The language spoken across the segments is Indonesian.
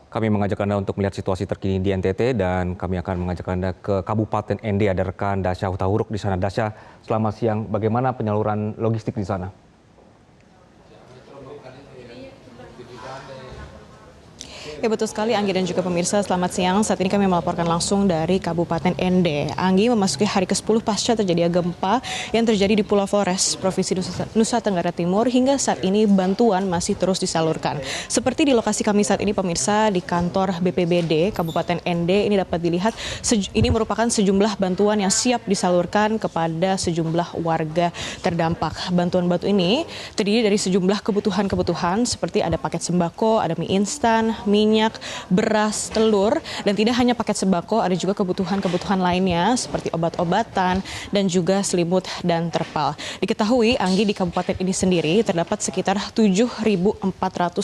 Kami mengajak Anda untuk melihat situasi terkini di NTT dan kami akan mengajak Anda ke Kabupaten ND. Ada rekan Dasya Hutahuruk di sana. Dasya, selamat siang. Bagaimana penyaluran logistik di sana? Ya betul sekali Anggi dan juga pemirsa, selamat siang. Saat ini kami melaporkan langsung dari Kabupaten ND. Anggi memasuki hari ke-10 pasca terjadi gempa yang terjadi di Pulau Flores, Provinsi Nusa Tenggara Timur. Hingga saat ini bantuan masih terus disalurkan. Seperti di lokasi kami saat ini pemirsa, di kantor BPBD Kabupaten ND, ini dapat dilihat ini merupakan sejumlah bantuan yang siap disalurkan kepada sejumlah warga terdampak. Bantuan-bantuan ini terdiri dari sejumlah kebutuhan-kebutuhan seperti ada paket sembako, ada mie instan, minyak, beras, telur, dan tidak hanya paket sembako, ada juga kebutuhan-kebutuhan lainnya seperti obat-obatan dan juga selimut dan terpal. Diketahui Anggi di kabupaten ini sendiri terdapat sekitar 7.400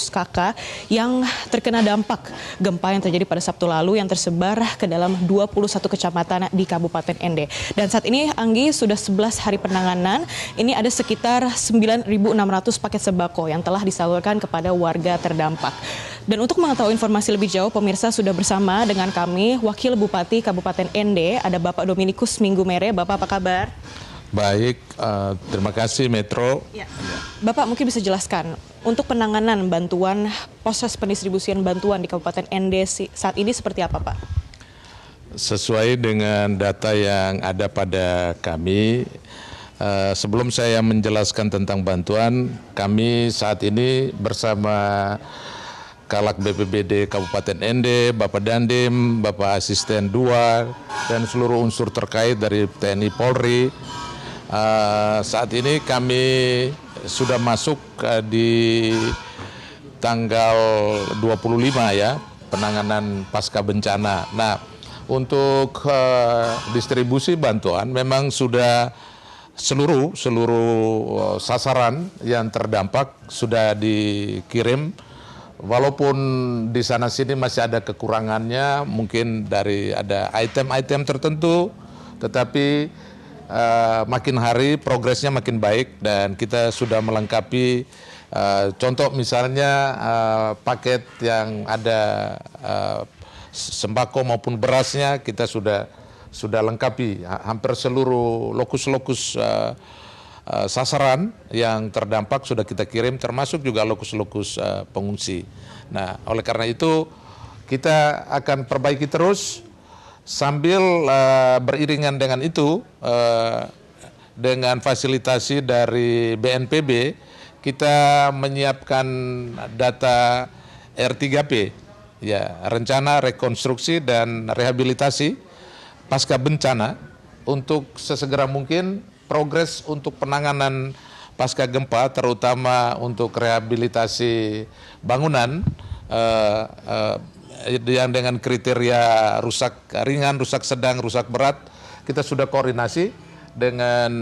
kakak yang terkena dampak gempa yang terjadi pada Sabtu lalu yang tersebar ke dalam 21 kecamatan di Kabupaten ND. Dan saat ini Anggi sudah 11 hari penanganan, ini ada sekitar 9.600 paket sembako yang telah disalurkan kepada warga terdampak. Dan untuk mengetahui informasi lebih jauh, pemirsa sudah bersama dengan kami Wakil Bupati Kabupaten ND, ada Bapak Dominikus Minggumere. Bapak apa kabar? Baik, terima kasih Metro. Ya. Bapak mungkin bisa jelaskan untuk penanganan bantuan, proses pendistribusian bantuan di Kabupaten ND saat ini seperti apa Pak? Sesuai dengan data yang ada pada kami, sebelum saya menjelaskan tentang bantuan, kami saat ini bersama Kalak BPBD Kabupaten ND, Bapak Dandim, Bapak Asisten 2, dan seluruh unsur terkait dari TNI Polri. Saat ini kami sudah masuk di tanggal 25 ya, penanganan pasca bencana. Nah, untuk distribusi bantuan memang sudah seluruh sasaran yang terdampak sudah dikirim. Walaupun di sana sini masih ada kekurangannya, mungkin dari ada item-item tertentu, tetapi makin hari progresnya makin baik dan kita sudah melengkapi. Contoh misalnya paket yang ada sembako maupun berasnya kita sudah lengkapi. Hampir seluruh lokus-lokus sasaran yang terdampak sudah kita kirim, termasuk juga lokus-lokus pengungsi. Nah, oleh karena itu kita akan perbaiki terus sambil beriringan dengan itu dengan fasilitasi dari BNPB kita menyiapkan data R3P, ya, rencana rekonstruksi dan rehabilitasi pasca bencana untuk sesegera mungkin progres untuk penanganan pasca gempa, terutama untuk rehabilitasi bangunan yang dengan kriteria rusak ringan, rusak sedang, rusak berat, kita sudah koordinasi dengan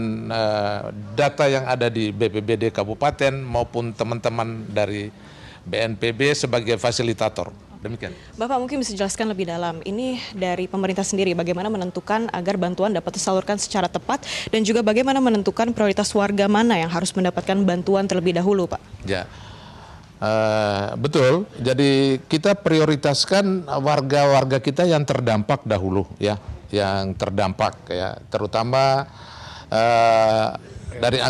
data yang ada di BPBD Kabupaten maupun teman-teman dari BNPB sebagai fasilitator. Demikian. Bapak mungkin bisa jelaskan lebih dalam, ini dari pemerintah sendiri bagaimana menentukan agar bantuan dapat disalurkan secara tepat dan juga bagaimana menentukan prioritas warga mana yang harus mendapatkan bantuan terlebih dahulu Pak? Ya, betul. Jadi kita prioritaskan warga-warga kita yang terdampak dahulu ya, yang terdampak ya, terutama dari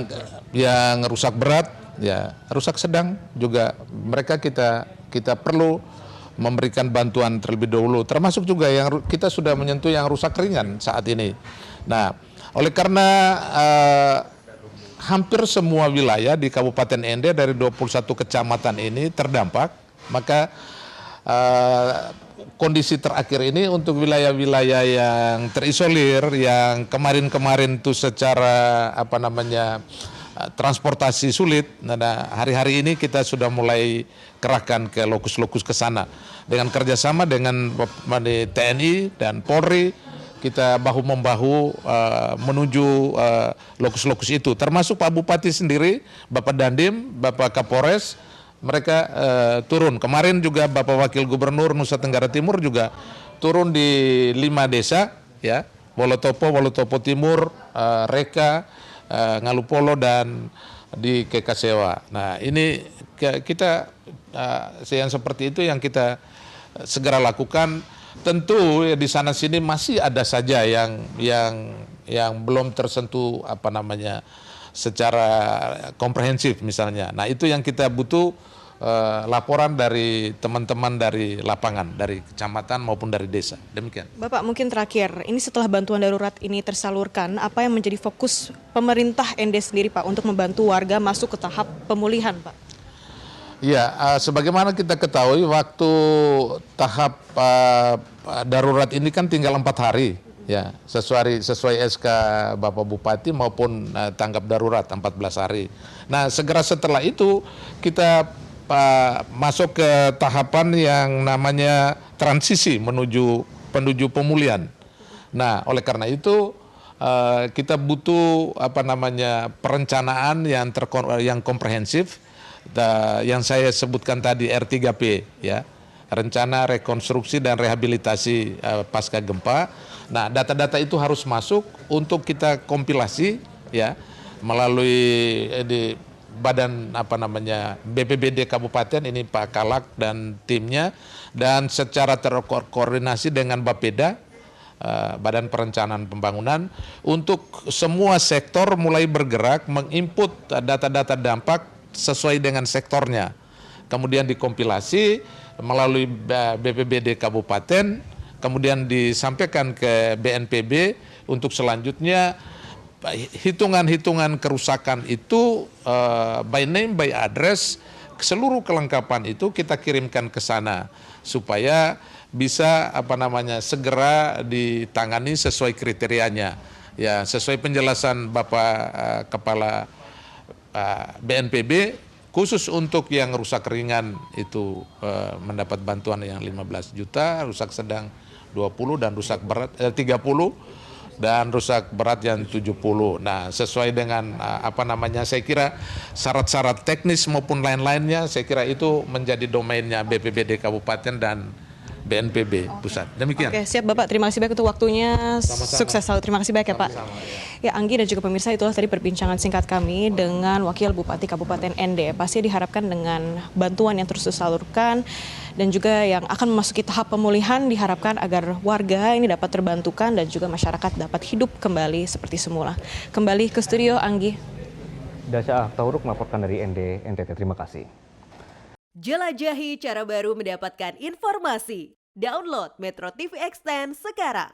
yang rusak berat ya, rusak sedang juga mereka kita perlu memberikan bantuan terlebih dahulu, termasuk juga yang kita sudah menyentuh yang rusak ringan saat ini. Nah, oleh karena hampir semua wilayah di Kabupaten ND dari 21 kecamatan ini terdampak, maka kondisi terakhir ini untuk wilayah-wilayah yang terisolir, yang kemarin-kemarin itu secara transportasi sulit. Nah, hari-hari ini kita sudah mulai kerahkan ke lokus-lokus ke sana dengan kerjasama dengan TNI dan Polri. Kita bahu-membahu menuju lokus-lokus itu, termasuk Pak Bupati sendiri, Bapak Dandim, Bapak Kapolres, mereka turun. Kemarin juga Bapak Wakil Gubernur Nusa Tenggara Timur juga turun di 5 desa, ya, Wolotopo Timur, Reka, Ngalupolo dan di Kekasewa. Nah, ini kita yang seperti itu yang kita segera lakukan. Tentu ya, di sana sini masih ada saja yang belum tersentuh secara komprehensif misalnya. Nah itu yang kita butuh laporan dari teman-teman dari lapangan, dari kecamatan maupun dari desa. Demikian. Bapak, mungkin terakhir, ini setelah bantuan darurat ini tersalurkan, apa yang menjadi fokus pemerintah ND sendiri Pak untuk membantu warga masuk ke tahap pemulihan Pak? Ya, sebagaimana kita ketahui waktu tahap darurat ini kan tinggal 4 hari, ya sesuai SK Bapak Bupati maupun tanggap darurat 14 hari. Nah, segera setelah itu kita masuk ke tahapan yang namanya transisi menuju pemulihan. Nah, oleh karena itu kita butuh perencanaan yang komprehensif. Yang saya sebutkan tadi R3P, ya, rencana rekonstruksi dan rehabilitasi pasca gempa. Nah, data-data itu harus masuk untuk kita kompilasi, ya, melalui di badan BPBD Kabupaten ini Pak Kalak dan timnya, dan secara terkoordinasi dengan Bapeda, Badan Perencanaan Pembangunan, untuk semua sektor mulai bergerak menginput data-data dampak sesuai dengan sektornya, kemudian dikompilasi melalui BPBD Kabupaten, kemudian disampaikan ke BNPB untuk selanjutnya hitungan-hitungan kerusakan itu by name, by address, seluruh kelengkapan itu kita kirimkan ke sana supaya bisa segera ditangani sesuai kriterianya, ya sesuai penjelasan Bapak Kepala BNPB. Khusus untuk yang rusak ringan itu mendapat bantuan yang 15 juta, rusak sedang 20 dan rusak berat 30 dan rusak berat yang 70. Nah, sesuai dengan saya kira syarat-syarat teknis maupun lain-lainnya, saya kira itu menjadi domainnya BPBD Kabupaten dan BNPB Pusat. Demikian. Oke, siap Bapak. Terima kasih banyak untuk waktunya. Sama-sama. Sukses selalu. Terima kasih banyak ya Pak. Sama-sama, Ya, Anggi dan juga pemirsa, itulah tadi perbincangan singkat kami dengan Wakil Bupati Kabupaten ND. Pasti diharapkan dengan bantuan yang terus disalurkan dan juga yang akan memasuki tahap pemulihan, diharapkan agar warga ini dapat terbantukan dan juga masyarakat dapat hidup kembali seperti semula. Kembali ke studio, Anggi. Dasya Tauruk melaporkan dari NTT. Terima kasih. Jelajahi cara baru mendapatkan informasi. Download Metro TV Extend sekarang.